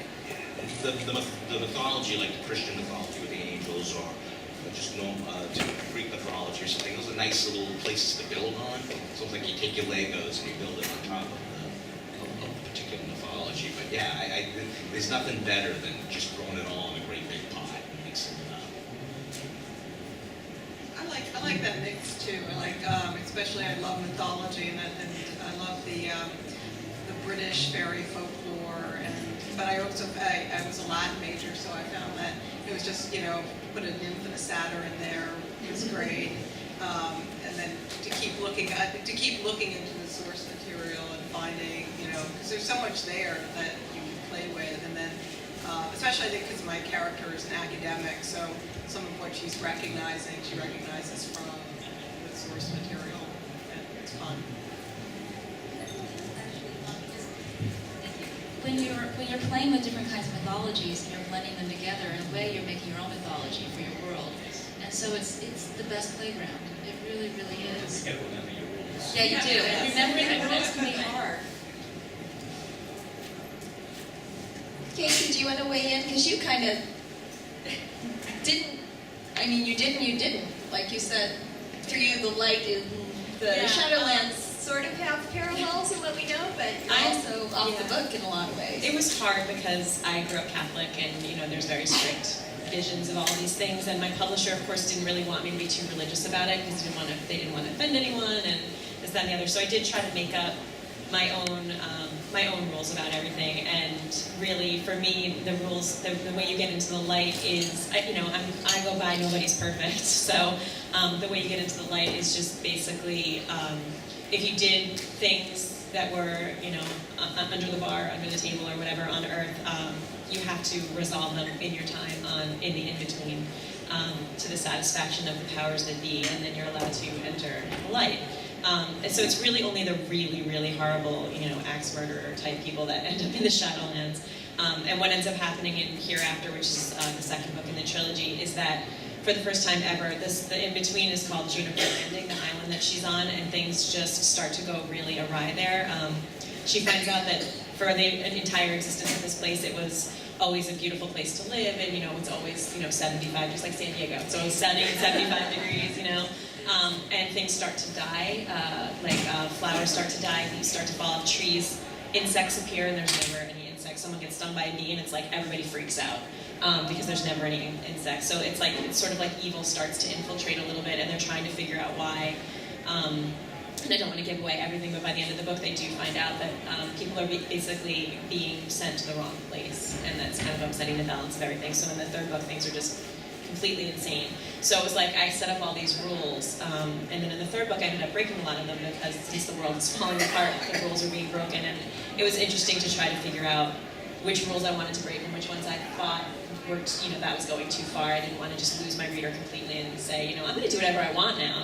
the mythology, like the Christian mythology with the angels, or just Greek mythology or something, those are nice little places to build on. It's almost like you take your Legos and you build it on top of the particular mythology. But yeah, there's nothing better than just throwing it all in a great big pot and mixing it up. I like that mix too. Especially I love mythology, and I love the British fairy folklore. But I also I was a Latin major, so I found that it was just put an nymph and a satyr in there was great. And then to keep looking into the source material and finding because there's so much there that you can play with, and then especially I think because my character is an academic, so some of what she recognizes from the source material, and it's fun. When you're playing with different kinds of mythologies and you're blending them together, in a way you're making your own mythology for your world. And so it's the best playground. It really, really is. You gotta remember your rules. Yeah, you do. And remembering the rules can be hard. Casey, do you want to weigh in? Because you kind of didn't, you didn't. Like you said, for you the light and the Shadowlands sort of have parallels in what we know, but you're also off the book in a lot of ways. It was hard because I grew up Catholic, and there's very strict visions of all these things, and my publisher, of course, didn't really want me to be too religious about it because they didn't want to offend anyone, and this, that, and the other. So I did try to make up my own rules about everything, and really, for me, the rules, the way you get into the light is, I go by nobody's perfect, so the way you get into the light is just basically, if you did things that were, under the bar, under the table, or whatever on Earth, you have to resolve them in your time in the in-between, to the satisfaction of the powers that be, and then you're allowed to enter the light. And so it's really only the really, really horrible, axe murderer type people that end up in the Shadowlands. And what ends up happening in Hereafter, which is the second book in the trilogy, is that for the first time ever, the in-between is called Juniper Landing, the island that she's on, and things just start to go really awry there. She finds out that for the entire existence of this place, it was always a beautiful place to live, and it's always 75, just like San Diego. It's always sunny, 75 degrees, and things start to die, flowers start to die, leaves start to fall off trees, insects appear, and there's never any insects. Someone gets stung by a bee, and it's like everybody freaks out because there's never any insects. So it's sort of like evil starts to infiltrate a little bit, and they're trying to figure out why. And I don't want to give away everything, but by the end of the book, they do find out that people are basically being sent to the wrong place, and that's kind of upsetting the balance of everything. So in the third book, things are just completely insane. So it was like I set up all these rules, and then in the third book, I ended up breaking a lot of them because since the world is falling apart, the rules are being broken, and it was interesting to try to figure out which rules I wanted to break and which ones I thought were, that was going too far. I didn't want to just lose my reader completely and say, I'm going to do whatever I want now,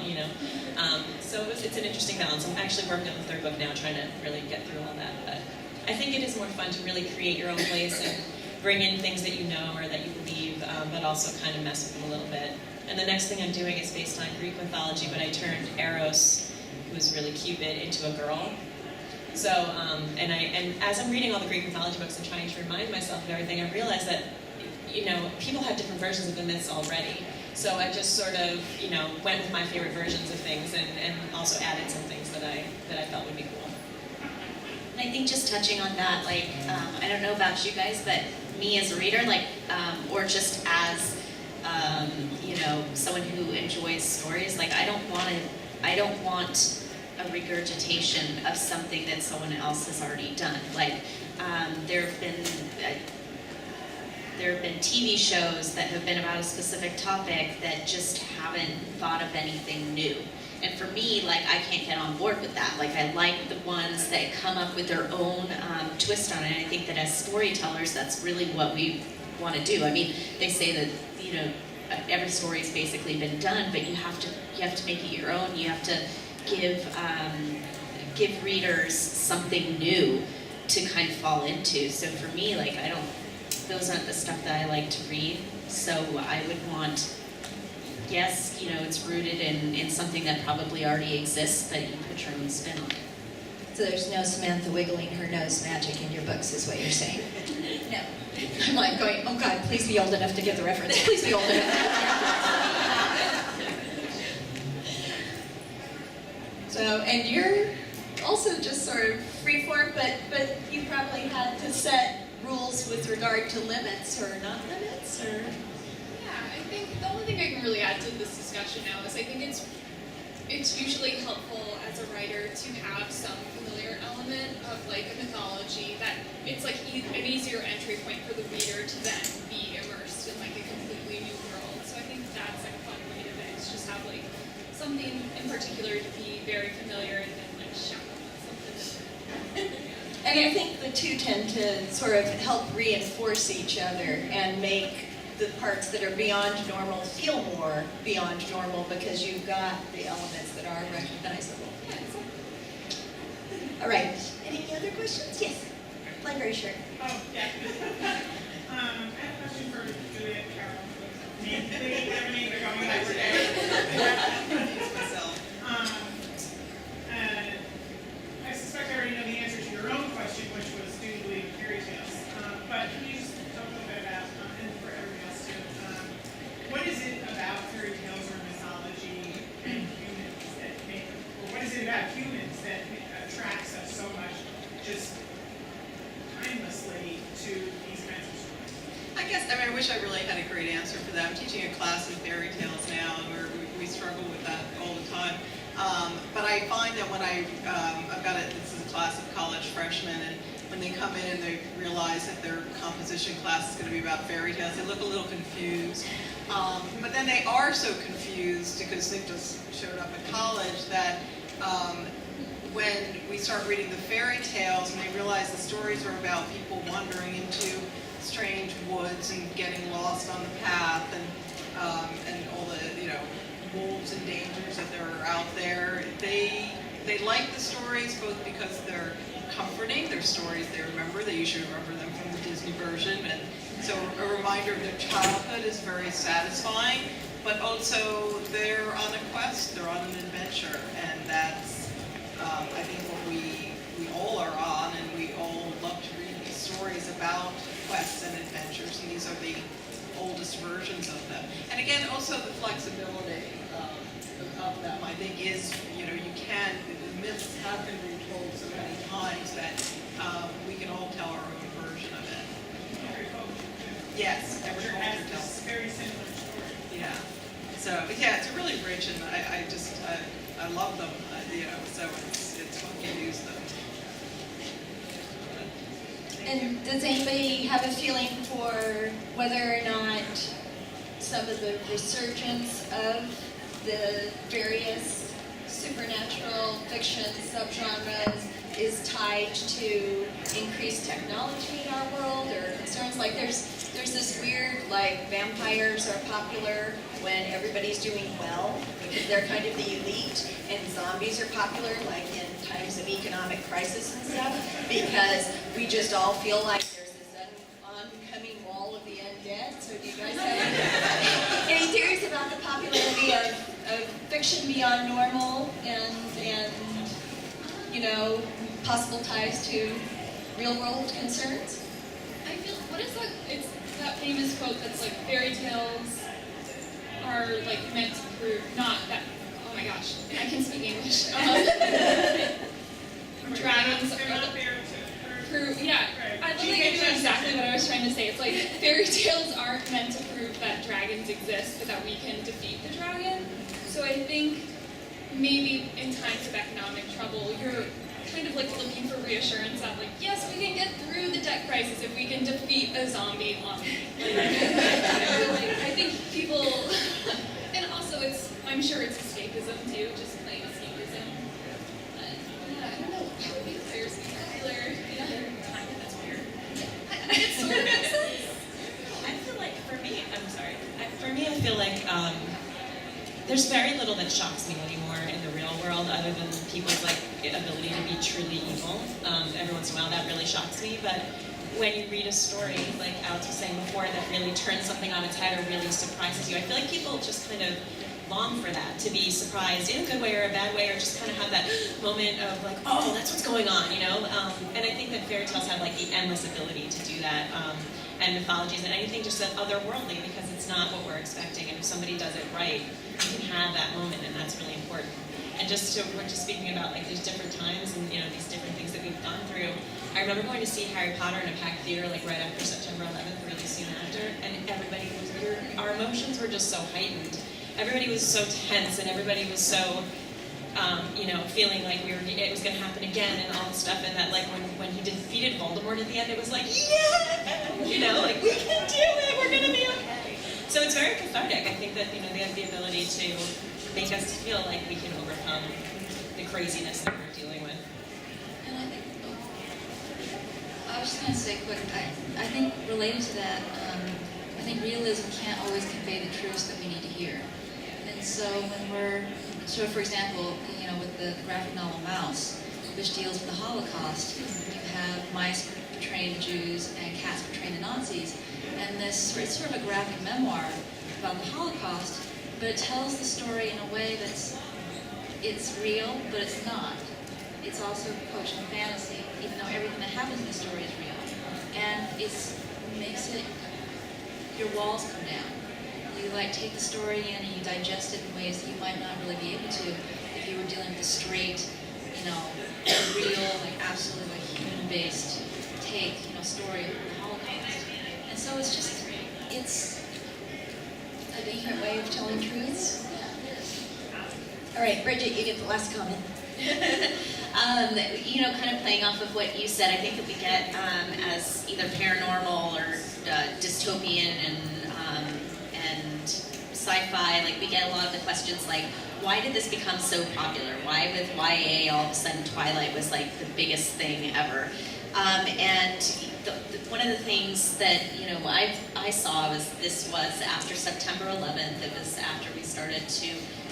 So it's an interesting balance. I'm actually working on the third book now, trying to really get through all that. But I think it is more fun to really create your own place and bring in things that you know or that you believe, but also kind of mess with them a little bit. And the next thing I'm doing is based on Greek mythology, but I turned Eros, who was really Cupid, into a girl. So, and as I'm reading all the Greek mythology books and trying to remind myself of everything, I realized that, people have different versions of the myths already. So I just sort of, went with my favorite versions of things and also added some things that I felt would be cool. And I think just touching on that, I don't know about you guys, but me as a reader, or just as, someone who enjoys stories, I don't want a regurgitation of something that someone else has already done. There have been TV shows that have been about a specific topic that just haven't thought of anything new. And for me, like, I can't get on board with that. Like, I like the ones that come up with their own twist on it. And I think that as storytellers, that's really what we want to do. I mean, they say that, you know, every story's basically been done, but you have to make it your own. You have to give readers something new to kind of fall into. So for me, like, those aren't the stuff that I like to read. So I would want, yes, you know, it's rooted in something that probably already exists, but you put your own spin on it. So there's no Samantha wiggling her nose magic in your books, is what you're saying? No. I'm like going, oh God, please be old enough to get the reference. Please be old enough. So, and you're also just sort of freeform, but you probably had to set rules with regard to limits or not limits, or? Yeah, I think the only thing I can really add to this discussion now is I think it's usually helpful as a writer to have some familiar element of like a mythology that it's like an easier entry point for the reader to then be immersed in like a completely new world. So I think that's like a fun way to mix, just have like something in particular to be very familiar and then like shout something different. And I think the two tend to sort of help reinforce each other and make the parts that are beyond normal feel more beyond normal because you've got the elements that are recognizable. All right. Any other questions? Yes. Library shirt. Oh, yeah. I have a question for Juliet Dark. They're going over there. Myself. I suspect I already know the answer to your own question, which was, do you believe in fairy tales? But can you just talk a little bit about, and for everybody else too, what is it about fairy tales or mythology and humans that make, or what is it about humans that attracts us so much, just timelessly to these kinds of stories? I guess, I mean, I wish I really had a great answer for that. I'm teaching a class in fairy tales now, and we struggle with that all the time. But I find that when I've got this is a class of college freshmen, and when they come in and they realize that their composition class is going to be about fairy tales, they look a little confused. But then they are so confused because they just showed up at college that when we start reading the fairy tales and they realize the stories are about people wandering into strange woods and getting lost on the path and all the, you know, wolves and dangers that are out there. They like the stories both because they're comforting, they're stories they remember, they usually remember them from the Disney version, and so a reminder of their childhood is very satisfying, but also they're on a quest, they're on an adventure, and that's I think what we all are on, and we all love to read these stories about quests and adventures, and these are the oldest versions of them. And again, also the flexibility of them, I think, is, you know, the myths have been retold so many times that we can all tell our own version of it. Every culture. Yes, every Culture culture has tells. this very similar story. Yeah. So, yeah, it's really rich, and I love them, you know, so it's fun to use them. And does anybody have a feeling for whether or not some of the resurgence of the various supernatural fiction subgenres is tied to increased technology in our world, or concerns like there's this weird, like, vampires are popular when everybody's doing well because they're kind of the elite, and zombies are popular like in times of economic crisis and stuff because we just all feel like there's this oncoming wall of the undead. So do you guys have any theories about the popularity of fiction beyond normal and you know, possible ties to real world concerns? I feel, what is that? It's that famous quote that's like fairy tales are like meant to prove, not that, oh my gosh, I can speak English. Dragons They're not there to prove, yeah, I don't think I knew exactly what I was trying to say. It's like fairy tales aren't meant to prove that dragons exist, but that we can defeat the dragon. So I think maybe in times of economic trouble, you're kind of like looking for reassurance that, like, yes, we can get through the debt crisis if we can defeat a zombie army. Like, I think people, and also I'm sure it's escapism too, just like don't know, vampires being popular, you know? That's weird. It sort of makes sense. I feel like, for me, I'm sorry. I feel like there's very little that shocks me anymore in the real world, other than people's like ability to be truly evil. Every once in a while, that really shocks me. But when you read a story, like Alex was saying before, that really turns something on its head or really surprises you, I feel like people just kind of long for that, to be surprised in a good way or a bad way, or just kind of have that moment of like, oh, that's what's going on, you know? And I think that fairy tales have like the endless ability to do that, and mythologies and anything just otherworldly, because it's not what we're expecting, and if somebody does it right, you can have that moment, and that's really important. And we're just speaking about like these different times and, you know, these different things that we've gone through. I remember going to see Harry Potter in a packed theater like right after September 11th, really soon after, and our emotions were just so heightened. Everybody was so tense, and everybody was so, you know, feeling like it was going to happen again and all this stuff, and that like when he defeated Voldemort at the end, it was like, yeah, you know, like we can do it, we're going to be okay. So it's very cathartic. I think that, you know, they have the ability to make us feel like we can overcome the craziness that we're dealing with. And I was just going to say quick, I think related to that, I think realism can't always convey the truths that we need to hear. And so for example, you know, with the graphic novel Mouse, which deals with the Holocaust, you have mice portraying the Jews and cats portraying the Nazis, and it's sort of a graphic memoir about the Holocaust, but it tells the story in a way it's real, but it's not. It's also coached in fantasy, even though everything that happens in the story is real. And it makes it, your walls come down. You like take the story in and you digest it in ways that you might not really be able to if you were dealing with a straight, you know, real, like absolutely like human-based take, you know, story of the Holocaust. And so it's a different way of telling truths. All right, Bridget, you get the last comment. You know, kind of playing off of what you said, I think that we get as either paranormal or dystopian and sci-fi, like we get a lot of the questions like, why did this become so popular? Why with YA all of a sudden Twilight was like the biggest thing ever? And one of the things that, you know, I saw was this was after September 11th. It was after we started to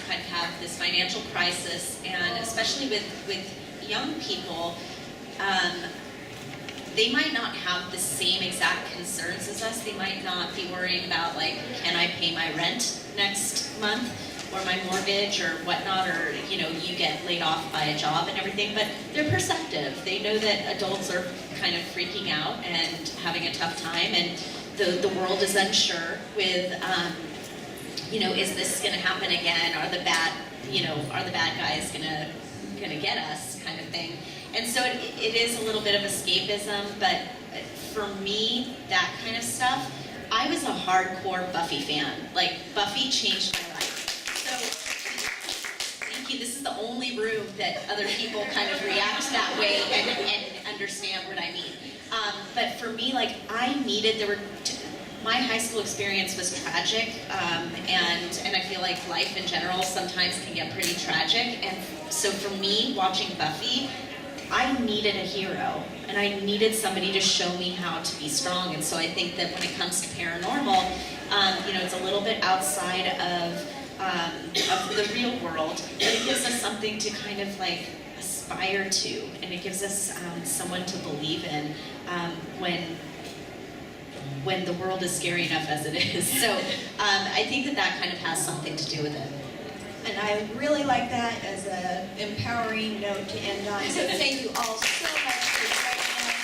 kind of have this financial crisis, and especially with young people, they might not have the same exact concerns as us. They might not be worrying about like, can I pay my rent next month, or my mortgage, or whatnot, or, you know, you get laid off by a job and everything, but they're perceptive. They know that adults are kind of freaking out and having a tough time, and the world is unsure with, you know, is this going to happen again? Are the bad guys gonna get us, kind of thing. And so it is a little bit of escapism, but for me, that kind of stuff, I was a hardcore Buffy fan. Like, Buffy changed my life. So, thank you. This is the only room that other people kind of react that way and understand what I mean. But for me, like, my high school experience was tragic, and I feel like life in general sometimes can get pretty tragic. And so for me, watching Buffy, I needed a hero, and I needed somebody to show me how to be strong. And so I think that when it comes to paranormal, you know, it's a little bit outside of the real world, but it gives us something to kind of like aspire to, and it gives us someone to believe in when the world is scary enough as it is. So I think that kind of has something to do with it. And I really like that as an empowering note to end on. So thank you all so much for joining us.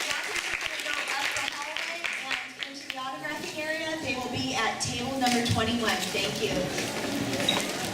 The audience are going to go up the hallway and into the autographing area. They will be at table number 21. Thank you.